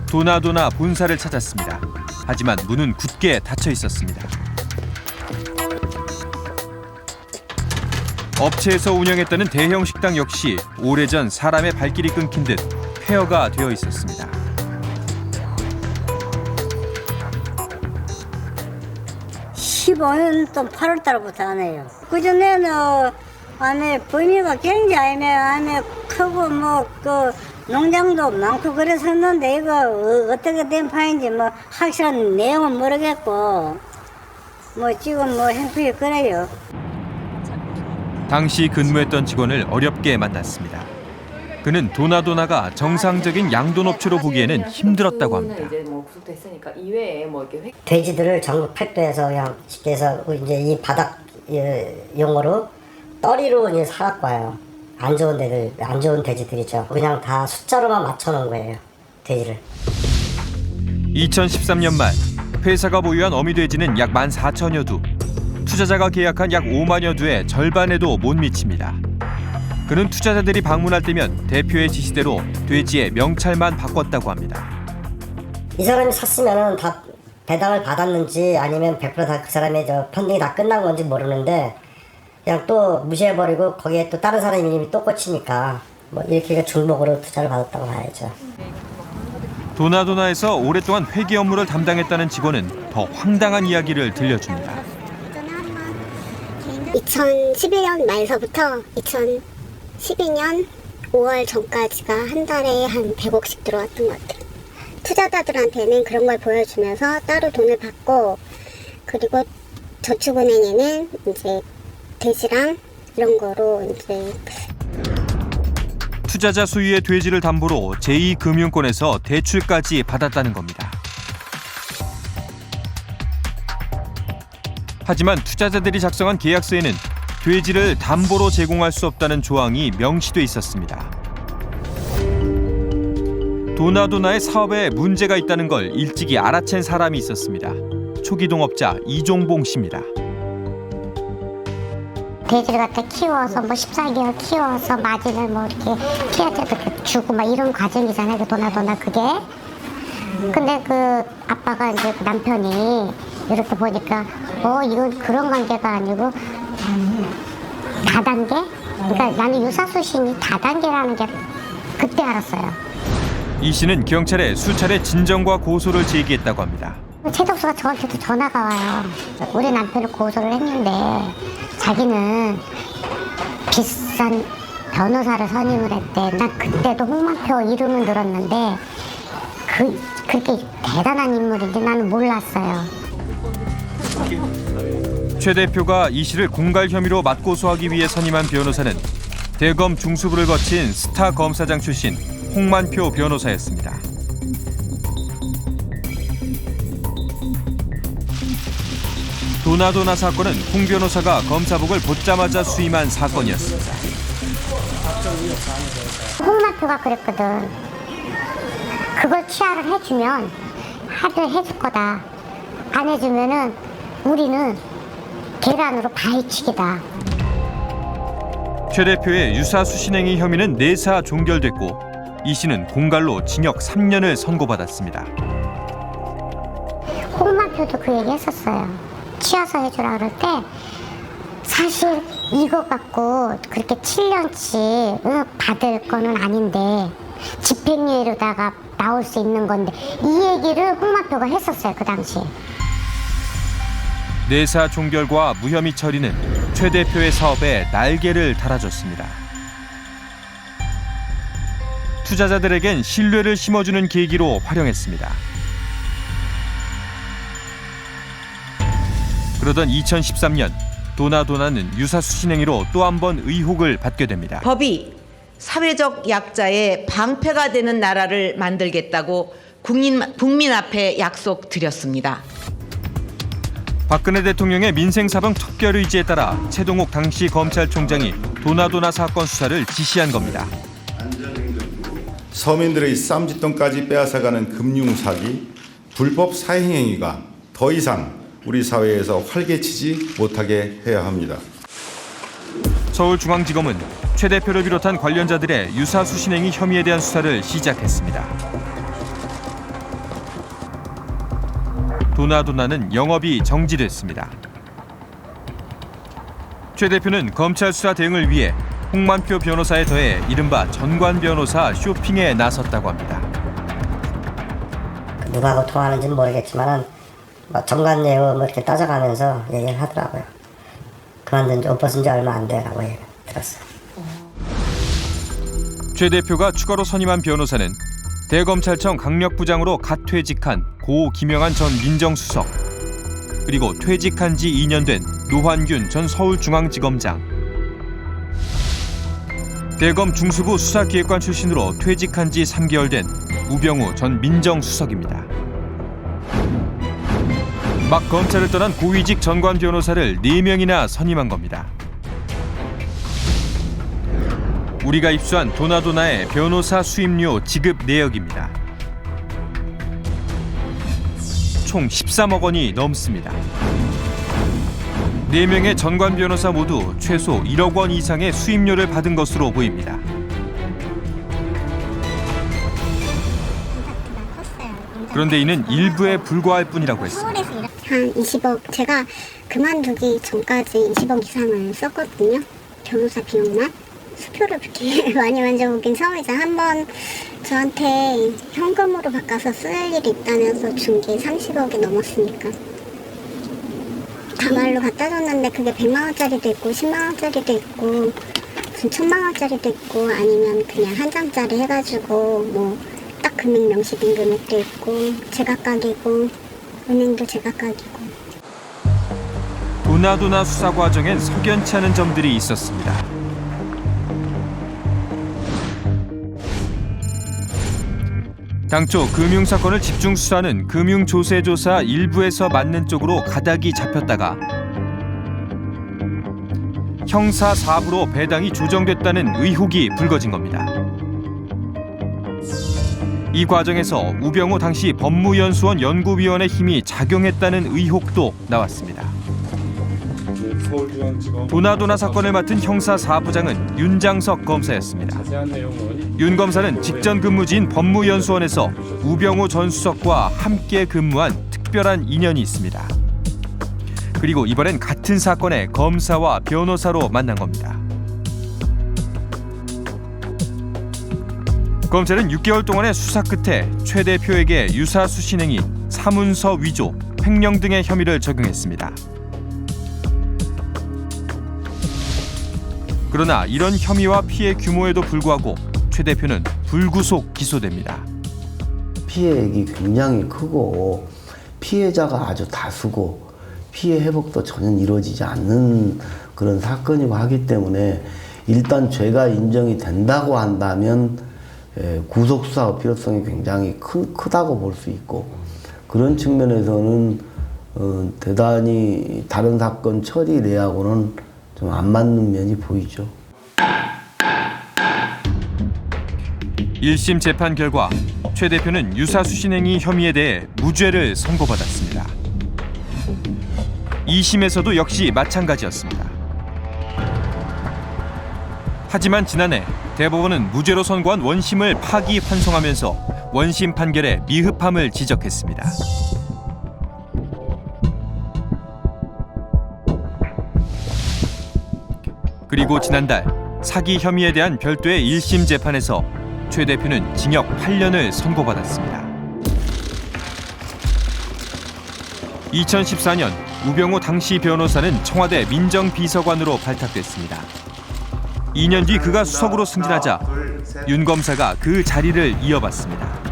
도나도나 본사를 찾았습니다. 하지만 문은 굳게 닫혀 있었습니다. 업체에서 운영했다는 대형 식당 역시 오래전 사람의 발길이 끊긴 듯 폐허가 되어 있었습니다. (15년) 8월 달부터 안 해요. 그전에는 안에 범위가 굉장히 안에 크고 그 농장도 많고 그랬었는데 이거 어떻게 된 파인지 확실한 내용은 모르겠고 지금 행편이 그래요. 당시 근무했던 직원을 어렵게 만났습니다. 그는 도나도나가 정상적인 양돈업체로 보기에는 힘들었다고 합니다. 돼지들을 전국 팔도에서 그냥 쉽게 해서 이제 이 바닥 용어로 떠리로 이제 살았고요. 안 좋은 돼지들이죠. 그냥 다 숫자로만 맞춰놓은 거예요, 돼지를. 2013년 말 회사가 보유한 어미돼지는 약 14,000여 두. 투자자가 계약한 약 5만여 두의 절반에도 못 미칩니다. 그는 투자자들이 방문할 때면 대표의 지시대로 돼지의 명찰만 바꿨다고 합니다. 이 사람이 샀으면 다 배당을 받았는지 아니면 100% 다 그 사람의 펀딩이 다 끝난 건지 모르는데 그냥 또 무시해버리고 거기에 또 다른 사람 이름이 또 꽂히니까 이렇게 중복으로 투자를 받았다고 봐야죠. 도나도나에서 오랫동안 회계 업무를 담당했다는 직원은 더 황당한 이야기를 들려줍니다. 2011년 말서부터 2012년 5월 전까지가 한 달에 한 100억씩 들어왔던 것 같아요. 투자자들한테는 그런 걸 보여주면서 따로 돈을 받고, 그리고 저축은행에는 이제 돼지랑 이런 거로 이제 투자자 소유의 돼지를 담보로 제2금융권에서 대출까지 받았다는 겁니다. 하지만 투자자들이 작성한 계약서에는 돼지를 담보로 제공할 수 없다는 조항이 명시돼 있었습니다. 도나도나의 사업에 문제가 있다는 걸 일찍이 알아챈 사람이 있었습니다. 초기 동업자 이종봉 씨입니다. 돼지를 갖다 키워서 14개월 키워서 마진을 이렇게 피아자도 주고 이런 과정이잖아요. 그 도나도나 그게. 근데 그 아빠가 이제 그 남편이 이렇게 보니까 이건 그런 관계가 아니고 다단계? 그러니까 나는 유사수신이 다단계라는 게 그때 알았어요. 이 씨는 경찰에 수차례 진정과 고소를 제기했다고 합니다. 최덕수가 저한테도 전화가 와요. 우리 남편을 고소를 했는데 자기는 비싼 변호사를 선임을 했대. 난 그때도 홍만표 이름을 들었는데 그렇게 대단한 인물인지 나는 몰랐어요. 최 대표가 이 씨를 공갈 혐의로 맞고소하기 위해 선임한 변호사는 대검 중수부를 거친 스타 검사장 출신 홍만표 변호사였습니다. 도나도나 사건은 홍 변호사가 검사복을 벗자마자 수임한 사건이었습니다. 홍만표가 그랬거든. 그걸 취하를 해주면 하도 해줄 거다. 안 해주면은 우리는 계란으로 바위치기다. 최 대표의 유사수신행위 혐의는 내사 종결됐고 이 씨는 공갈로 징역 3년을 선고받았습니다. 홍만표도 그 얘기 했었어요. 취하서 해주라 그럴 때 사실 이거 갖고 그렇게 7년치 받을 거는 아닌데 집행유예로다가 나올 수 있는 건데 이 얘기를 홍만표가 했었어요. 그 당시에. 내사 종결과 무혐의 처리는 최 대표의 사업에 날개를 달아줬습니다. 투자자들에겐 신뢰를 심어주는 계기로 활용했습니다. 그러던 2013년 도나도나는 유사수신행위로 또 한 번 의혹을 받게 됩니다. 법이 사회적 약자의 방패가 되는 나라를 만들겠다고 국민 앞에 약속드렸습니다. 박근혜 대통령의 민생사병 특별 의지에 따라 최동욱 당시 검찰총장이 도나도나 사건 수사를 지시한 겁니다. 서민들의 쌈짓돈까지 빼앗아가는 금융사기, 불법 사행행위가 더 이상 우리 사회에서 활개치지 못하게 해야 합니다. 서울중앙지검은 최 대표를 비롯한 관련자들의 유사수신행위 혐의에 대한 수사를 시작했습니다. 도나도나는 영업이 정지됐습니다. 최 대표는 검찰 수사 대응을 위해 홍만표 변호사에 더해 이른바 전관 변호사 쇼핑에 나섰다고 합니다. 누구하고 통화하는지는 모르겠지만 정관 내용 이렇게 따져가면서 얘기를 하더라고요. 그만둔 지 옷 벗은 지 얼마 안 돼라고 얘기를 들었어요. 최 대표가 추가로 선임한 변호사는 대검찰청 강력부장으로 갓 퇴직한 고 김영한 전 민정수석, 그리고 퇴직한 지 2년 된 노환균 전 서울중앙지검장, 대검 중수부 수사기획관 출신으로 퇴직한 지 3개월 된 우병우 전 민정수석입니다. 막 검찰을 떠난 고위직 전관 변호사를 4명이나 선임한 겁니다. 우리가 입수한 도나도나의 변호사 수임료 지급 내역입니다. 총 13억 원이 넘습니다. 4명의 전관 변호사 모두 최소 1억 원 이상의 수임료를 받은 것으로 보입니다. 그런데 이는 일부에 불과할 뿐이라고 했습니다. 한 20억, 제가 그만두기 전까지 20억 이상을 썼거든요. 변호사 비용만. 수표를 그렇게 많이 만져보긴 처음이죠. 한번 저한테 현금으로 바꿔서 쓸 일이 있다면서 준 게 30억이 넘었으니까. 다말로 갖다 줬는데 그게 100만 원짜리도 있고 10만 원짜리도 있고 무슨 1000만 원짜리도 있고 아니면 그냥 한 장짜리 해가지고 뭐 딱 금액 명시된 금액도 있고 제각각이고 은행도 제각각이고. 도나도나 수사 과정엔 석연치 않은 점들이 있었습니다. 당초 금융사건을 집중 수사하는 금융조세조사 일부에서 맞는 쪽으로 가닥이 잡혔다가 형사 4부로 배당이 조정됐다는 의혹이 불거진 겁니다. 이 과정에서 우병우 당시 법무연수원 연구위원의 힘이 작용했다는 의혹도 나왔습니다. 도나도나 사건을 맡은 형사 4부장은 윤장석 검사였습니다. 윤 검사는 직전 근무지인 법무연수원에서 우병우 전 수석과 함께 근무한 특별한 인연이 있습니다. 그리고 이번엔 같은 사건의 검사와 변호사로 만난 겁니다. 검찰은 6개월 동안의 수사 끝에 최 대표에게 유사수신행위, 사문서 위조, 횡령 등의 혐의를 적용했습니다. 그러나 이런 혐의와 피해 규모에도 불구하고 최 대표는 불구속 기소됩니다. 피해액이 굉장히 크고 피해자가 아주 다수고 피해 회복도 전혀 이루어지지 않는 그런 사건이고 하기 때문에 일단 죄가 인정이 된다고 한다면 구속 수사 필요성이 굉장히 크다고 볼 수 있고 그런 측면에서는 대단히 다른 사건 처리 내하고는 좀 안 맞는 면이 보이죠. 1심 재판 결과 최 대표는 유사수신행위 혐의에 대해 무죄를 선고받았습니다. 2심에서도 역시 마찬가지였습니다. 하지만 지난해 대법원은 무죄로 선고한 원심을 파기환송하면서 원심 판결에 미흡함을 지적했습니다. 그리고 지난달 사기 혐의에 대한 별도의 1심 재판에서 최 대표는 징역 8년을 선고받았습니다. 2014년 우병우 당시 변호사는 청와대 민정비서관으로 발탁됐습니다. 2년 뒤 그가 수석으로 승진하자 윤 검사가 그 자리를 이어받습니다.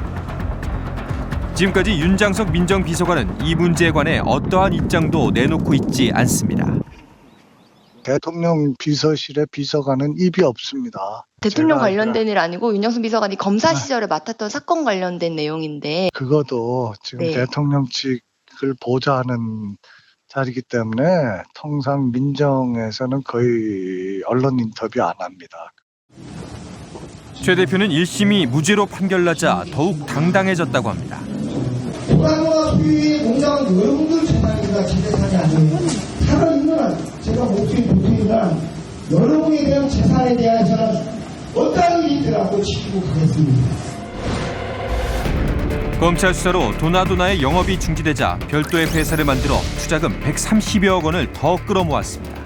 지금까지 윤장석 민정비서관은 이 문제에 관해 어떠한 입장도 내놓고 있지 않습니다. 대통령 비서실의 비서관은 입이 없습니다. 대통령 관련된 일 아니고 윤장석 비서관이 검사 시절에 맡았던 사건 관련된 내용인데 그것도 지금 네. 대통령 측을 보좌하는 자리이기 때문에 통상 민정에서는 거의 언론 인터뷰 안 합니다. 최 대표는 1심이 무죄로 판결나자 더욱 당당해졌다고 합니다. 도나도나 수의 공장은 여러분들 재산입니다. 제 재산이 아니에요. 살아있는 제가 목소리 보태지만 여러분에 대한 재산에 대해서는 어떠한 일이 있더라도 지키고 가겠습니다. 검찰 수사로 도나도나의 영업이 중지되자 별도의 회사를 만들어 투자금 130여억 원을 더 끌어모았습니다.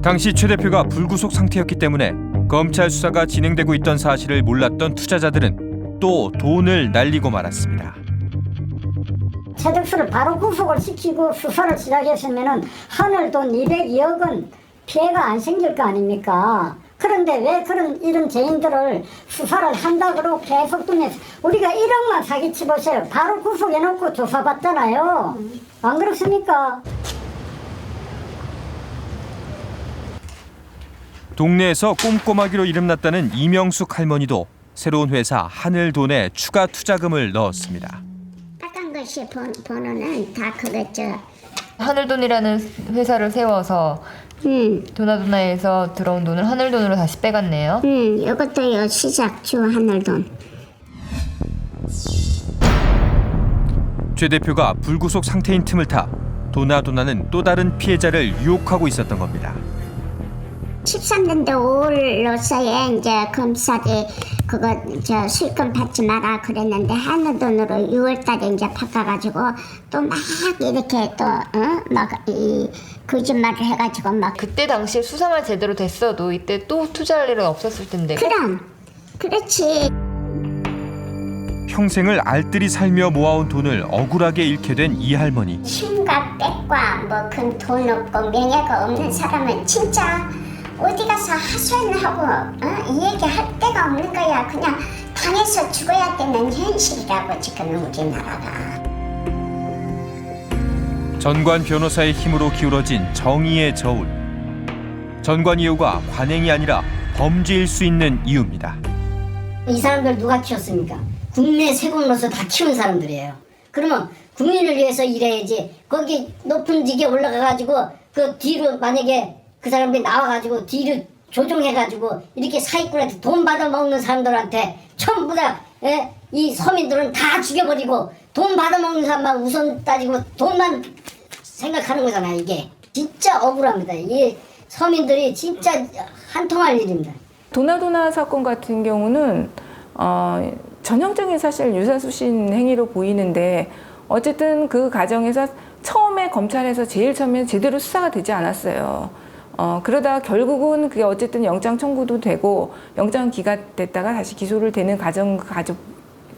당시 최 대표가 불구속 상태였기 때문에 검찰 수사가 진행되고 있던 사실을 몰랐던 투자자들은 또 돈을 날리고 말았습니다. 최득수를 바로 구속을 시키고 수사를 시작했으면은 하늘 돈 202억 원 피해가 안 생길 거 아닙니까? 그런데 왜 이런 죄인들을 수사를 한다고 계속 두면 우리가 1억만 사기치 보세요. 바로 구속해놓고 조사받잖아요. 안 그렇습니까? 동네에서 꼼꼼하기로 이름났다는 이명숙 할머니도 새로운 회사 하늘돈에 추가 투자금을 넣었습니다. 빨간 것이 번호는 다 그거죠. 하늘돈이라는 회사를 세워서 도나도나에서 들어온 돈을 하늘돈으로 다시 빼갔네요. 이것도요 시작주 하늘돈. 최 대표가 불구속 상태인 틈을 타 도나도나는 또 다른 피해자를 유혹하고 있었던 겁니다. 13년도 5월로서야 이제 검사들이 그거 수익금 받지 마라 그랬는데 하늘돈으로 6월달에 이제 바꿔가지고 또 막 이렇게 또 막 이 거짓말을 해가지고 막. 그때 당시에 수사만 제대로 됐어도 이때 또 투자할 일은 없었을 텐데. 그렇지. 평생을 알뜰히 살며 모아온 돈을 억울하게 잃게 된 이 할머니. 흉과 빽과 뭐 그 돈 없고 명예가 없는 사람은 진짜 어디 가서 하소연하고 이 얘기 할 데가 없는 거야. 그냥 당해서 죽어야 되는 현실이라고 지금 우리나라가. 전관 변호사의 힘으로 기울어진 정의의 저울. 전관 이유가 관행이 아니라 범죄일 수 있는 이유입니다. 이 사람들 누가 키웠습니까? 국내 세공로서 다 키운 사람들이에요. 그러면 국민을 위해서 일해야지. 거기 높은 직에 올라가가지고 그 뒤로 만약에 그 사람들이 나와가지고 뒤로 조종해가지고 이렇게 사기꾼한테 돈 받아먹는 사람들한테 전부 다 이 서민들은 다 죽여버리고 돈 받아먹는 사람만 우선 따지고 돈만 생각하는 거잖아요. 이게 진짜 억울합니다. 이 서민들이 진짜 한통할 일입니다. 도나도나 사건 같은 경우는 전형적인 사실 유사수신 행위로 보이는데 어쨌든 그 과정에서 처음에 검찰에서 제일 처음에 제대로 수사가 되지 않았어요. 그러다가 결국은 그게 어쨌든 영장 청구도 되고 영장 기각됐다가 다시 기소를 되는 과정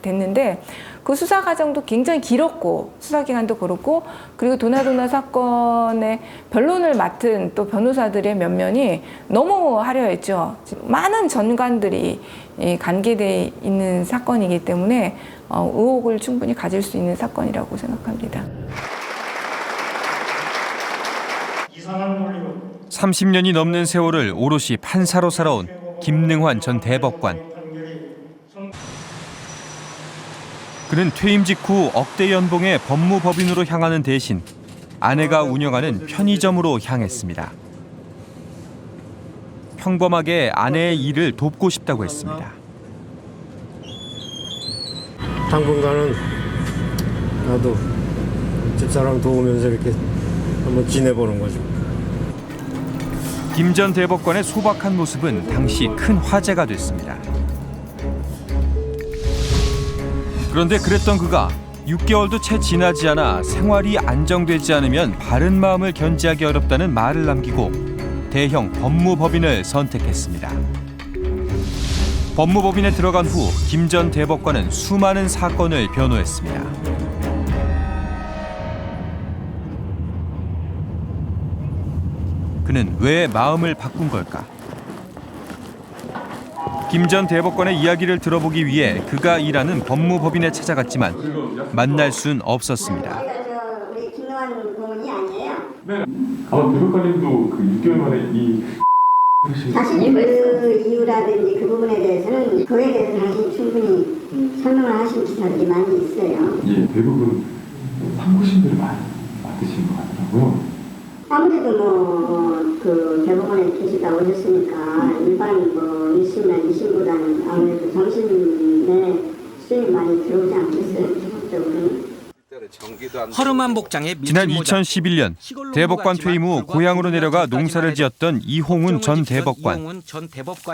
됐는데 그 수사 과정도 굉장히 길었고 수사 기간도 그렇고 그리고 도나도나 사건의 변론을 맡은 또 변호사들의 면면이 너무 화려했죠. 많은 전관들이 관계돼 있는 사건이기 때문에 의혹을 충분히 가질 수 있는 사건이라고 생각합니다. 30년이 넘는 세월을 오롯이 판사로 살아온 김능환 전 대법관. 그는 퇴임 직후 억대 연봉의 법무법인으로 향하는 대신 아내가 운영하는 편의점으로 향했습니다. 평범하게 아내의 일을 돕고 싶다고 했습니다. 당분간은 나도 집사람 도우면서 이렇게 한번 지내보는 거죠. 김 전 대법관의 소박한 모습은 당시 큰 화제가 됐습니다. 그런데 그랬던 그가 6개월도 채 지나지 않아 생활이 안정되지 않으면 바른 마음을 견지하기 어렵다는 말을 남기고 대형 법무법인을 선택했습니다. 법무법인에 들어간 후 김 전 대법관은 수많은 사건을 변호했습니다. 그는 왜 마음을 바꾼 걸까? 김 전 대법관의 이야기를 들어보기 위해 그가 일하는 법무법인에 찾아갔지만 만날 순 없었습니다. 우리 김능환 고문이 아니에요? 네. 아마 대법관님도 그 6개월 만에 이 사실 그 이유라든지 그 부분에 대해서는 그에 대해서 당신이 충분히 설명을 하신 기사들이 많이 있어요. 예, 대부분 상고심들을 많이 맡으신 것 같더라고요. 아무래도 그 대법원에 계시다 오셨으니까 일반 1심이나 2심보다는 아무래도 정신에 수임이 많이 들어오지 않겠어요, 기본적으로는. 허름한 복장에 지난 2011년 대법관 퇴임 후 고향으로 내려가 농사를 지었던 이홍훈 전 대법관.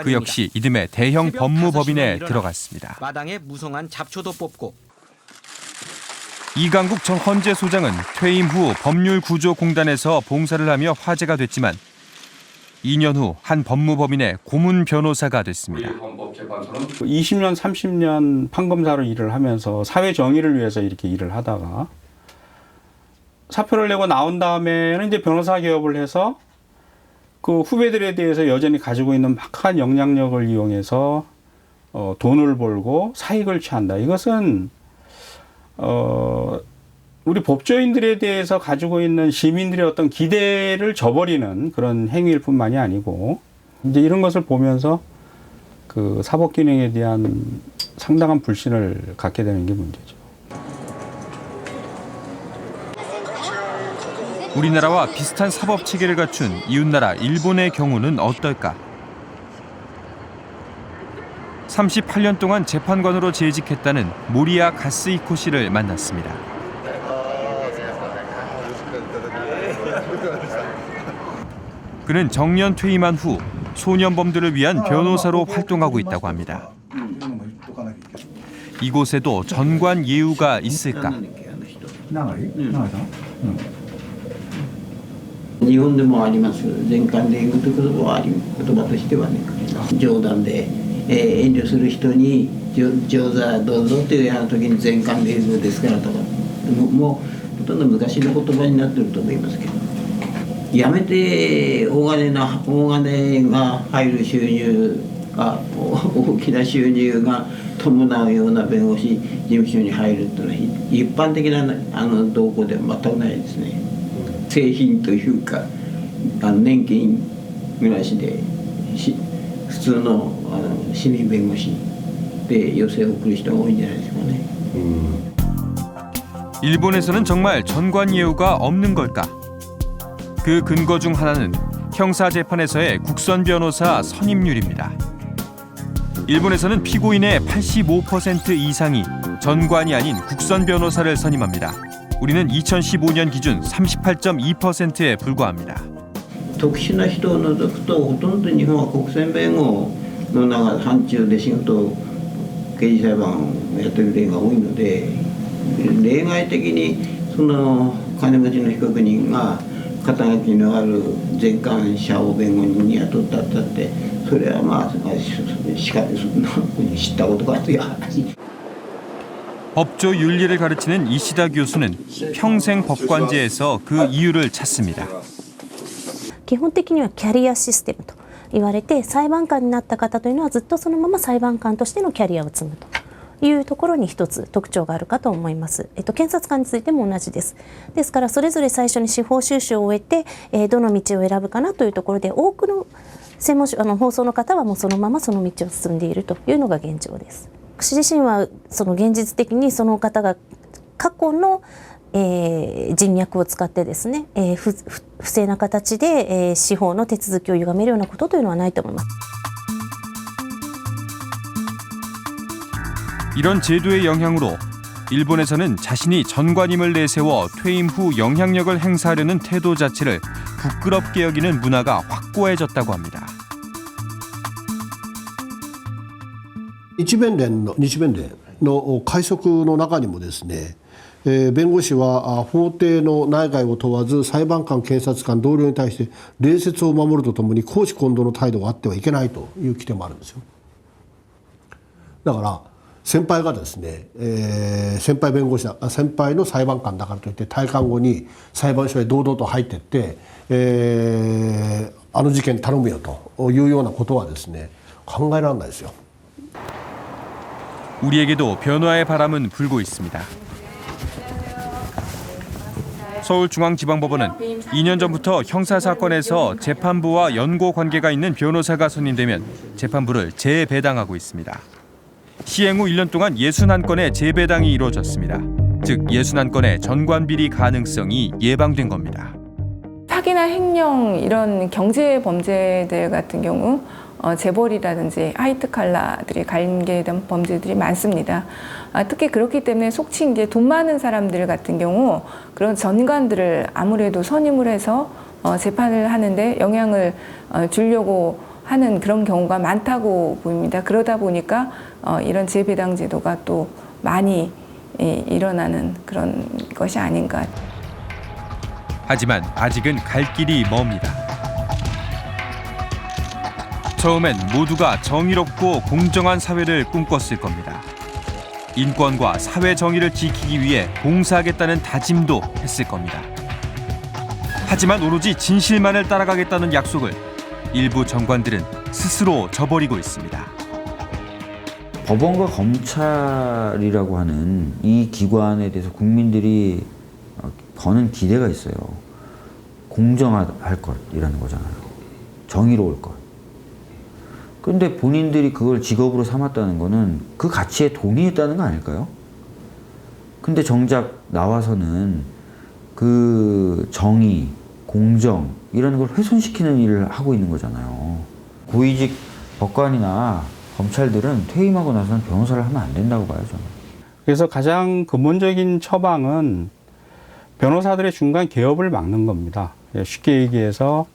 그 역시 이듬해 대형 법무법인에 들어갔습니다. 마당에 무성한 잡초도 뽑고 이강국 전 헌재소장은 퇴임 후 법률구조공단에서 봉사를 하며 화제가 됐지만 2년 후 한 법무법인의 고문 변호사가 됐습니다. 20년, 30년 판검사로 일을 하면서 사회 정의를 위해서 이렇게 일을 하다가 사표를 내고 나온 다음에는 이제 변호사 개업을 해서 그 후배들에 대해서 여전히 가지고 있는 막한 영향력을 이용해서 돈을 벌고 사익을 취한다. 이것은 우리 법조인들에 대해서 가지고 있는 시민들의 어떤 기대를 저버리는 그런 행위일 뿐만이 아니고 이제 이런 것을 보면서 그 사법 기능에 대한 상당한 불신을 갖게 되는 게 문제죠. 우리나라와 비슷한 사법 체계를 갖춘 이웃나라 일본의 경우는 어떨까? 38년 동안 재판관으로 재직했다는 모리야 가스이코 씨를 만났습니다. 그는 정년 퇴임한 후 소년범들을 위한 변호사로 활동하고 있다고 합니다. 이곳에도 전관 예우가 있을까? 日本でもあります全館で言う言葉としてはね、冗談で、遠慮する人に上座どうぞというような時に全館で言うですからとか、もうほとんど昔の言葉になってると思いますけど、やめて大金が入る収入が大きな収入が伴うような弁護士事務所に入るというのは一般的な動向では全くないですね。製品というか年金暮らしで普通の市民弁護士で要請を送る人が多いんじゃないですかね。 일본에서는 정말 전관 예우가 없는 걸까? 그 근거 중 하나는 형사 재판에서의 국선 변호사 선임률입니다. 일본에서는 피고인의 85% 이상이 전관이 아닌 국선 변호사를 선임합니다. 우리는 2015년 기준 38.2%에 불과합니다. 特殊な人を除くとほとんど日本は国選弁護の範疇で仕事刑事裁判をやっている例が多いので、例外的にその金持ちの被告人が肩書きのある前官者を弁護人に雇ったってそれはまあしかしそんなふうに知ったことがあって話。 법조 윤리를 가르치는 이시다 교수는 평생 법관제에서 그 이유를 찾습니다. 基本的にはキャリアシステムと言われて、裁判官になった方というのはずっとそのまま裁判官としてのキャリアを積むというところに一つ特徴があるかと思います。検察官についても同じです。ですからそれぞれ最初に司法修習を終えて、どの道を選ぶかなというところで多くの専門放送の方はもうそのままその道を進んでいるというのが現状です。私自身はその現実的にその方が過去の、人脈を使ってですね、不正な形で、司法の手続きを歪めるようなことというのはないと思います。 이런 제도의 영향으로 일본에서는 자신이 전관임을 내세워 퇴임 후 영향력을 행사하려는 태도 자체를 부끄럽게 여기는 문화가 확고해졌다고 합니다. 日弁連の会則の中にもですね、弁護士は法廷の内外を問わず裁判官、検察官、同僚に対して礼節を守るとともに公私混同の態度があってはいけないという規定もあるんですよ。だから先輩がですね、先輩弁護士だ、先輩の裁判官だからといって退官後に裁判所へ堂々と入っていって、あの事件頼むよというようなことはですね、考えられないですよ。 우리에게도 변화의 바람은 불고 있습니다. 서울중앙지방법원은 2년 전부터 형사사건에서 재판부와 연고 관계가 있는 변호사가 선임되면 재판부를 재배당하고 있습니다. 시행 후 1년 동안 61건의 재배당이 이루어졌습니다. 즉 61건의 전관비리 가능성이 예방된 겁니다. 사기나 횡령 이런 경제 범죄들 같은 경우 재벌이라든지 하이트 칼라들이 관계된 범죄들이 많습니다. 특히 그렇기 때문에 속칭 이제 돈 많은 사람들 같은 경우 그런 전관들을 아무래도 선임을 해서 재판을 하는데 영향을 주려고 하는 그런 경우가 많다고 보입니다. 그러다 보니까 이런 재배당 제도가 또 많이 일어나는 그런 것이 아닌가. 하지만 아직은 갈 길이 멉니다. 처음엔 모두가 정의롭고 공정한 사회를 꿈꿨을 겁니다. 인권과 사회 정의를 지키기 위해 봉사하겠다는 다짐도 했을 겁니다. 하지만 오로지 진실만을 따라가겠다는 약속을 일부 정관들은 스스로 저버리고 있습니다. 법원과 검찰이라고 하는 이 기관에 대해서 국민들이 거는 기대가 있어요. 공정할 것이라는 거잖아요. 정의로울 것. 그런데 본인들이 그걸 직업으로 삼았다는 거는 그 가치에 동의했다는 거 아닐까요? 근데 정작 나와서는 그 정의, 공정 이런 걸 훼손시키는 일을 하고 있는 거잖아요. 고위직 법관이나 검찰들은 퇴임하고 나서는 변호사를 하면 안 된다고 봐요, 저는. 그래서 가장 근본적인 처방은 변호사들의 중간 개업을 막는 겁니다. 쉽게 얘기해서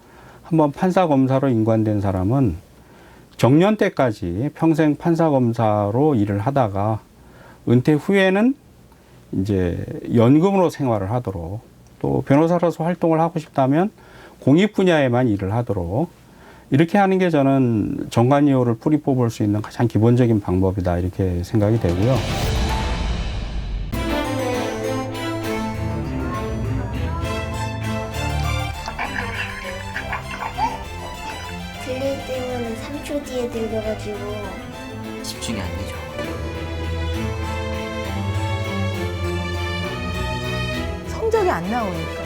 한번 판사 검사로 임관된 사람은 정년 때까지 평생 판사 검사로 일을 하다가 은퇴 후에는 이제 연금으로 생활을 하도록, 또 변호사로서 활동을 하고 싶다면 공익 분야에만 일을 하도록 이렇게 하는 게 저는 정관이호를 뿌리 뽑을 수 있는 가장 기본적인 방법이다 이렇게 생각이 되고요. 들릴 때는 3초 뒤에 들려가지고 집중이 안 되죠. 성적이 안 나오니까.